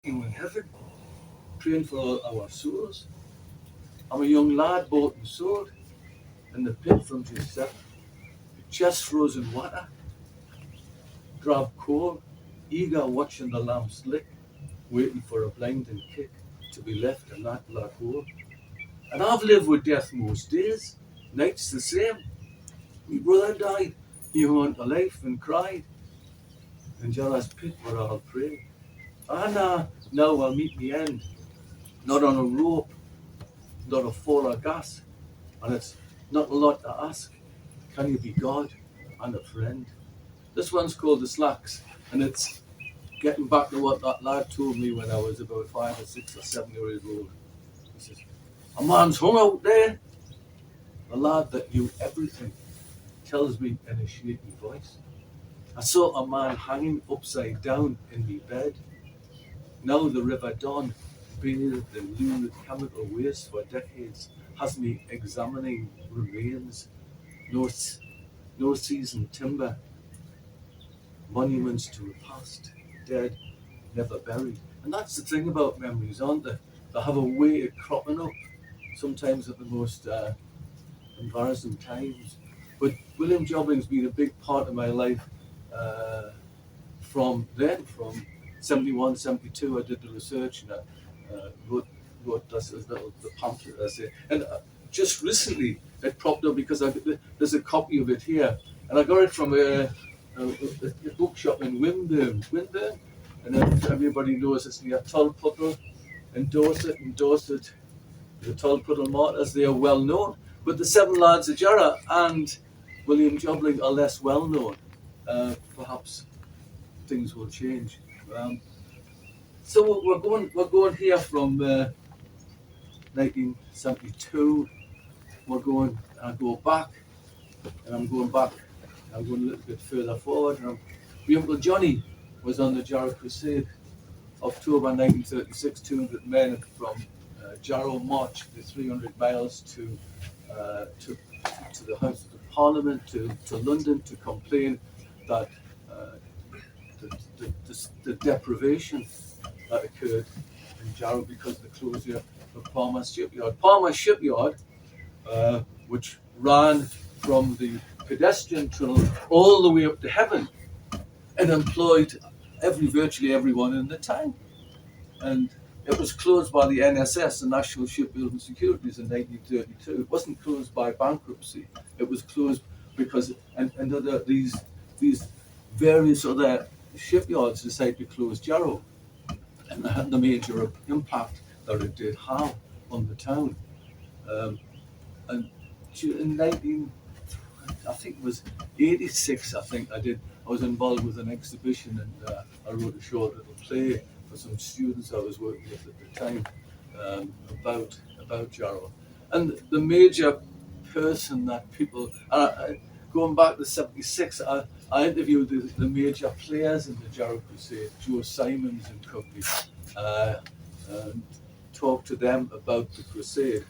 waiting in heaven, praying for all our souls. I'm a young lad bought and sold in the pit from Giuseppe, chest frozen water, drab coal, eager watching the lamps lick, waiting for a blinding kick to be left in that black hole. And I've lived with death most days, nights the same. My brother died, he hung to life and cried, in Jarrow's pit where I'll pray. Now I'll meet the end, not on a rope, not a fall of gas, and it's not a lot to ask. Can you be God and a friend? This one's called The Slacks, and it's getting back to what that lad told me when I was about 5 or 6 or 7 years old. He says, a man's hung out there, a lad that knew everything, tells me in a shaky voice. I saw a man hanging upside down in me bed. Now the River Don, bathed in lurid chemical waste for decades, has me examining remains, no seasoned timber, monuments to a past, dead, never buried. And that's the thing about memories, aren't they? They have a way of cropping up, sometimes at the most embarrassing times. But William Jobling's been a big part of my life from 71, 72. I did the research and I wrote this little the pamphlet essay. And just recently it propped up because there's a copy of it here, and I got it from a bookshop in Wimburn. And everybody knows it's near Tulpuddle in Dorset. The Tulpuddle Martyrs, they are well known. But the Seven Lads of Jarrow and William Jobling are less well known. Perhaps things will change. So we're going here from 1972. I go back, and I'm going a little bit further forward. My Uncle Johnny was on the Jarrow Crusade, October 1936. 200 men from Jarrow marched the 300 miles to the House of Parliament, to London, to complain that the deprivation that occurred in Jarrow because of the closure of Palmer's Shipyard. Palmer's Shipyard, which ran from the pedestrian tunnel all the way up to heaven and employed virtually everyone in the town. And it was closed by the NSS, the National Shipbuilding Securities, in 1932. It wasn't closed by bankruptcy. It was closed because these various other shipyards decided to close Jarrow, and that had the major impact that it did have on the town. And in I think it was 86, I was involved with an exhibition, and I wrote a short little play for some students I was working with at the time about Jarrow. And the major person that people, going back to 76, I interviewed the major players in the Jarrow Crusade, Joe Simons and company, and talked to them about the crusade.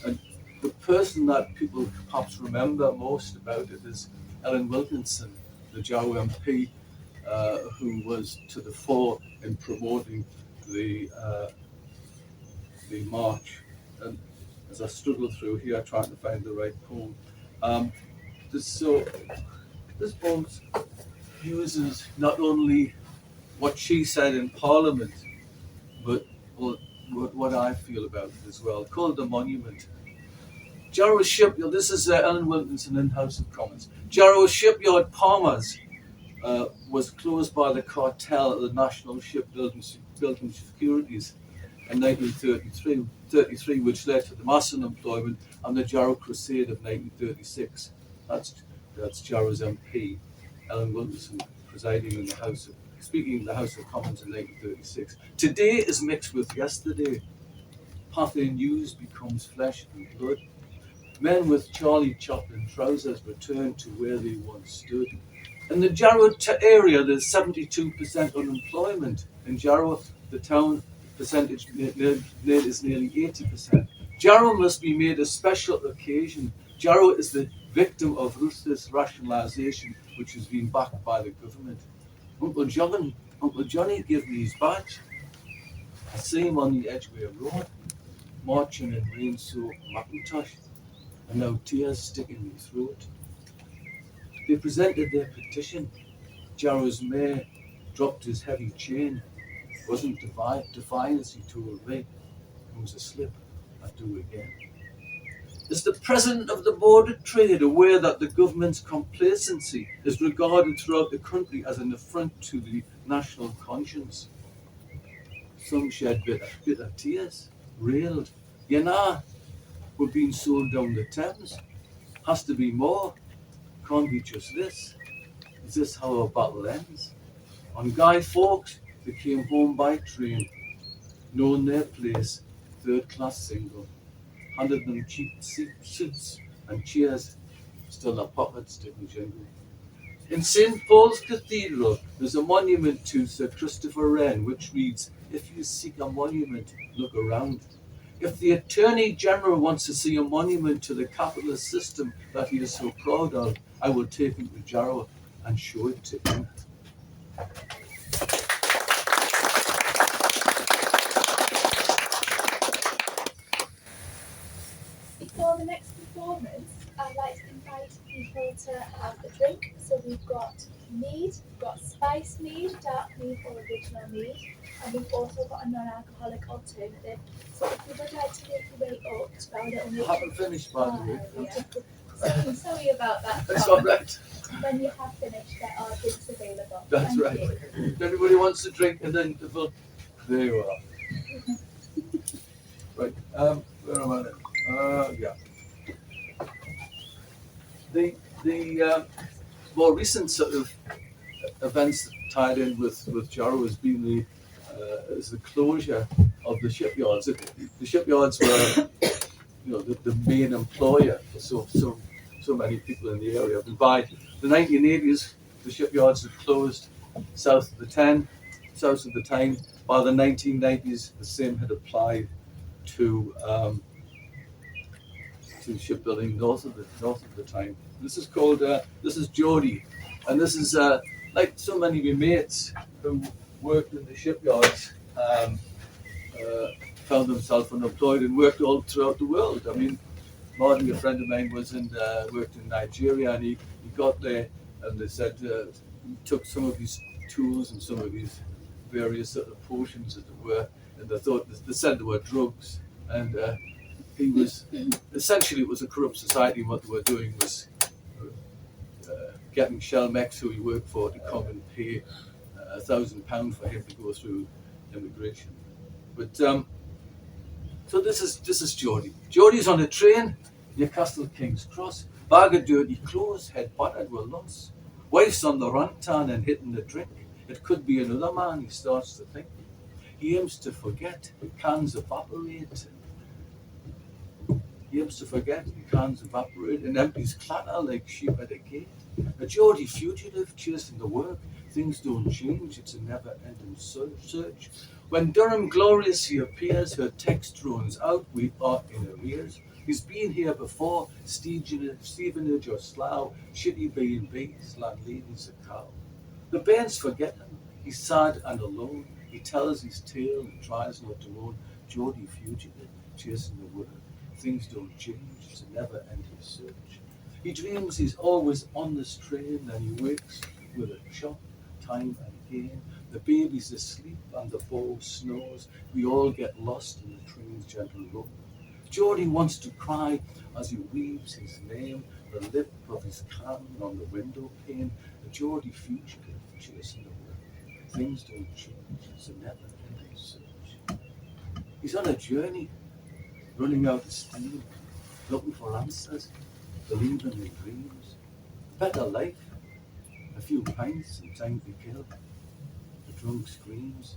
And the person that people perhaps remember most about it is Ellen Wilkinson, the Jarrow MP, who was to the fore in promoting the march. And as I struggle through here trying to find the right poem, this poem uses not only what she said in Parliament, but what I feel about it as well, called The Monument. Jarrow Shipyard, this is Ellen Wilkinson in House of Commons. Jarrow Shipyard Palmer's was closed by the cartel of the National Shipbuilding Securities in 1933, which led to the mass unemployment and the Jarrow Crusade of 1936. That's Jarrow's MP, Ellen Wilkinson, speaking in the House of Commons in 1936. Today is mixed with yesterday. Pathé news becomes flesh and blood. Men with Charlie Chaplin trousers return to where they once stood. In the Jarrow area, there's 72% unemployment. In Jarrow, the town percentage is nearly 80%. Jarrow must be made a special occasion. Jarrow is the victim of ruthless rationalisation, which has been backed by the government. Uncle Johnny gave me his badge. I see him on the Edgware Road, marching in rain-soaked Macintosh, and now tears sticking me throat. They presented their petition. Jarrow's mare dropped his heavy chain. Wasn't defiant as he told me. It was a slip. I'd do again. Is the President of the Board of Trade aware that the government's complacency is regarded throughout the country as an affront to the national conscience? Some shed bitter tears, railed. We're being sold down the Thames. Has to be more. Can't be just this. Is this how our battle ends? On Guy Fawkes, they came home by train, knowing their place, third-class single. Handed them cheap suits and chairs, still their pockets didn't jingle. In St. Paul's Cathedral, there's a monument to Sir Christopher Wren, which reads, "If you seek a monument, look around." If the Attorney General wants to see a monument to the capitalist system that he is so proud of, I will take him to Jarrow and show it to him. For the next performance, I'd like to invite people to have a drink. So we've got mead, we've got spice mead, dark mead or original mead, and we've also got a non-alcoholic alternative. So if you would like to make your way up to our little mead. I haven't finished, by the way. I'm sorry about that. That's all right. When you have finished, there are drinks available. That's Thank right. you. If anybody wants to drink, and then there you are. Right. Where am I then? Yeah. The more recent sort of events tied in with Jarrow has been the closure of the shipyards. The shipyards were, the main employer for so many people in the area. And by the 1980s, the shipyards had closed south of the Tyne. By the 1990s, the same had applied to shipbuilding north of the Tyne. This is Jody, and this is like so many of my mates who worked in the shipyards. Found themselves unemployed and worked all throughout the world. I mean, Marty, a friend of mine, worked in Nigeria, and he got there, and they said he took some of his tools and some of his various sort of potions, as it were, and they said they were drugs, and he was essentially, it was a corrupt society, and what they were doing was getting Shelmex, who he worked for, to come and pay £1,000 for him to go through immigration. But so this is Jody. Jody's on a train, Newcastle King's Cross, bag of dirty clothes, head battered with loss. Wife's on the rantan and hitting the drink. It could be another man, he starts to think. He aims to forget, cans evaporate. And empties clatter like sheep at a gate. A Geordie fugitive chasing the work. Things don't change, it's a never-ending search. When Durham gloriously appears, her text drones out, we are in arrears. He's been here before, Stevenage or Slough, shitty B&B's, landlady's a cow. The bairns forget him, he's sad and alone. He tells his tale and tries not to moan. Geordie fugitive, chasing the work. Things don't change, it's a never-ending search. He dreams he's always on this train, and he wakes with a chop, time and again. The baby's asleep and the bow snows. We all get lost in the train's gentle roll. Geordie wants to cry as he weaves his name, the lip of his cannon on the window pane. A Geordie fugitive chasing the work. Things don't change, it's a never-ending search. He's on a journey, running out of steam, looking for answers, believing in dreams. A better life, a few pints and time to kill. The drunk screams,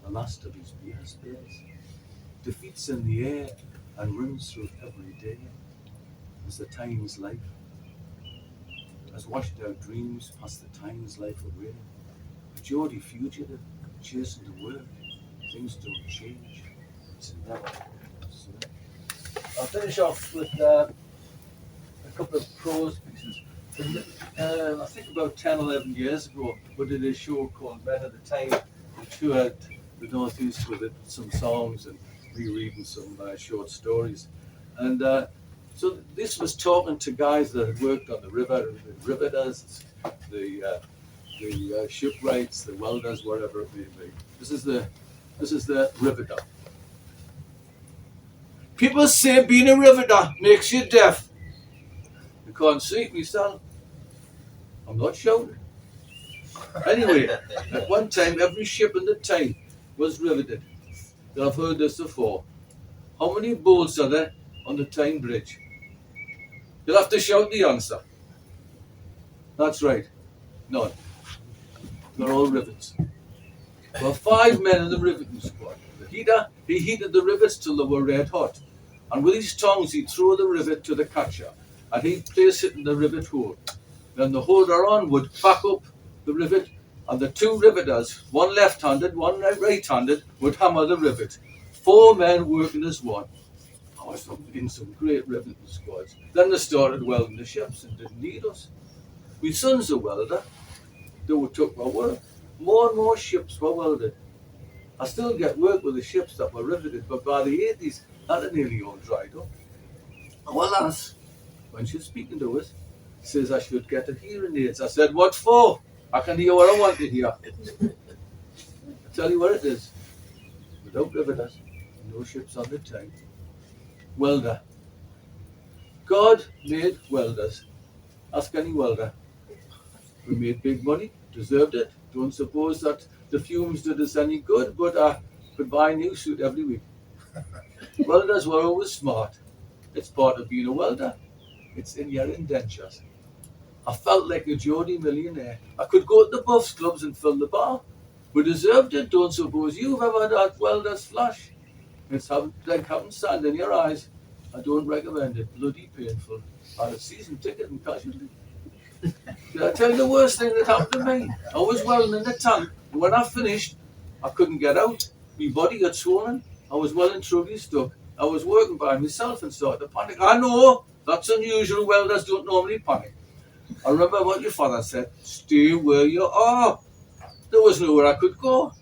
the last of his beer spills. Defeat's in the air and runs through every day. As the time's life, as washed out dreams pass the time's life away. A Geordie fugitive chasing the work. Things don't change, it's never. I'll finish off with a couple of prose pieces. I think about 10, 11 years ago, we did a show called Men of the Time, which toured the northeast with it, some songs and rereading some short stories. And so this was talking to guys that had worked on the river, the riveters, the shipwrights, the welders, whatever it may be. This is the riveter. People say being a riveter makes you deaf. You can't see me, son. I'm not shouting. Anyway, at one time, every ship in the Tyne was riveted. I've heard this before. How many bolts are there on the Tyne Bridge? You'll have to shout the answer. That's right. None. They're all rivets. There were 5 men in the riveting squad. The heater, he heated the rivets till they were red hot. And with his tongs, he'd throw the rivet to the catcher. And he'd place it in the rivet hole. Then the holder on would back up the rivet, and the 2 riveters, one left-handed, one right-handed, would hammer the rivet. 4 men working as one. I was in some great riveting squads. Then they started welding the ships and didn't need us. My son's a welder. They took my work. More and more ships were welded. I still get work with the ships that were riveted, but by the 80s, that had nearly all dried up. Well, lass, when she's speaking to us, says I should get a hearing aids. I said, what for? I can hear what I want to hear. I tell you what it is. Without riveters, no ships on the Tyne. Welder. God made welders. Ask any welder. We made big money, deserved it. Don't suppose that the fumes did us any good, but I could buy a new suit every week. Welders were always smart. It's part of being a welder. It's in your indentures. I felt like a Geordie millionaire. I could go to the Buffs clubs and fill the bar. We deserved it. Don't suppose you've ever had that welder's flash. It's like having sand in your eyes. I don't recommend it. Bloody painful. I had a season ticket and casualty. Did I tell you the worst thing that happened to me? I was welding in the tank, and when I finished, I couldn't get out. My body got swollen. I was well and truly stuck. I was working by myself and started to panic. I know, that's unusual. Welders don't normally panic. I remember what your father said, stay where you are. There was nowhere I could go.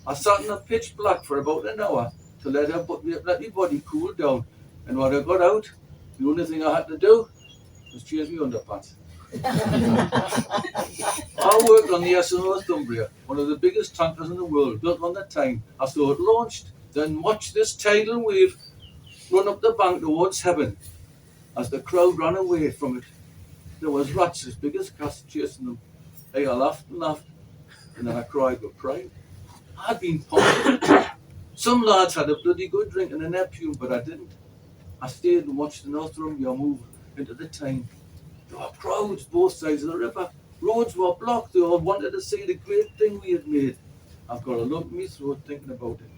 I sat in the pitch black for about an hour to let my body cool down. And when I got out, the only thing I had to do was change my underpants. I worked on the S.N. Northumbria, one of the biggest tankers in the world, built on the Tyne. I saw it launched, then watched this tidal wave run up the bank towards heaven. As the crowd ran away from it, there was rats as big as cats chasing them. Hey, I laughed and laughed, and then I cried with pride. I'd been pumped. Some lads had a bloody good drink and a Neptune, but I didn't. I stayed and watched the Northumbria move into the Tyne. There were crowds both sides of the river. Roads were blocked. They all wanted to see the great thing we had made. I've got a lump in my throat thinking about it.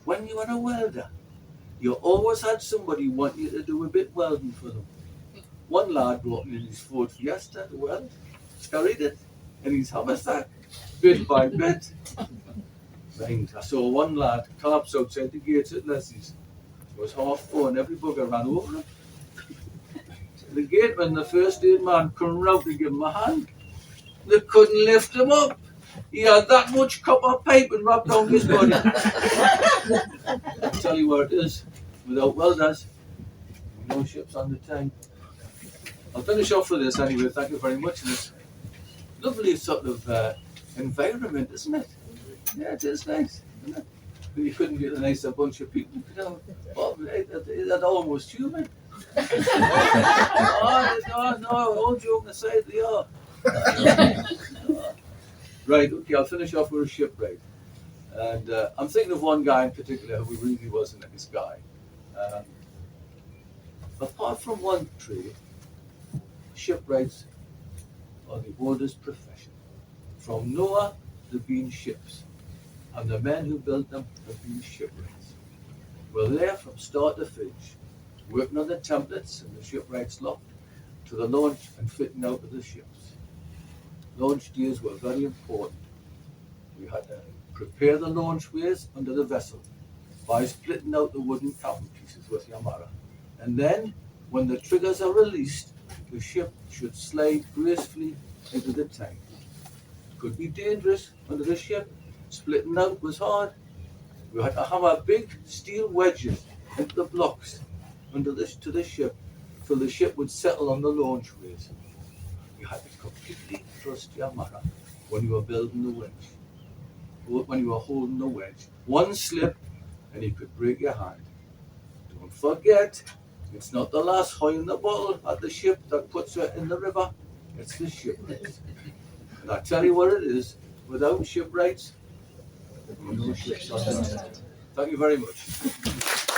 When you were a welder, you always had somebody want you to do a bit welding for them. One lad brought me in his Ford Fiesta to weld, carried it in his haversack, bit by bit. Mind, I saw one lad collapse outside the gates at Leslie's. It was 4:30 and every bugger ran over him. The gateman, the first aid man, couldn't run out to give him a hand. They couldn't lift him up. He had that much copper pipe and wrapped down his body. I'll tell you what it is. Without welders, no ships on the Tyne. I'll finish off with this anyway. Thank you very much. And it's lovely sort of environment, isn't it? Yeah, it is nice, isn't it? You couldn't get a nicer bunch of people. You know, that's almost human. No, all joking aside, they are. Right, okay, I'll finish off with a shipwright. And I'm thinking of one guy in particular who really was a nice guy. Apart from one trade, shipwrights are the oldest profession. From Noah, there have been ships, and the men who built them have been shipwrights. We're there from start to finish, working on the templates in the shipwright's loft to the launch and fitting out of the ships. Launch days were very important. We had to prepare the launch ways under the vessel by splitting out the wooden cabin pieces with Yamara. And then, when the triggers are released, the ship should slide gracefully into the Tyne. It could be dangerous under the ship, Splitting out was hard. We had to hammer big steel wedges into the blocks under to the ship so the ship would settle on the launchways. You had to completely trust your mother when you were building the winch, when you were holding the wedge. One slip and you could break your hand. Don't forget, it's not the last hole in the bottle at the ship that puts her in the river. It's the shipwrights. And I tell you what it is, without shipwrights, no ships on the land. Thank you very much.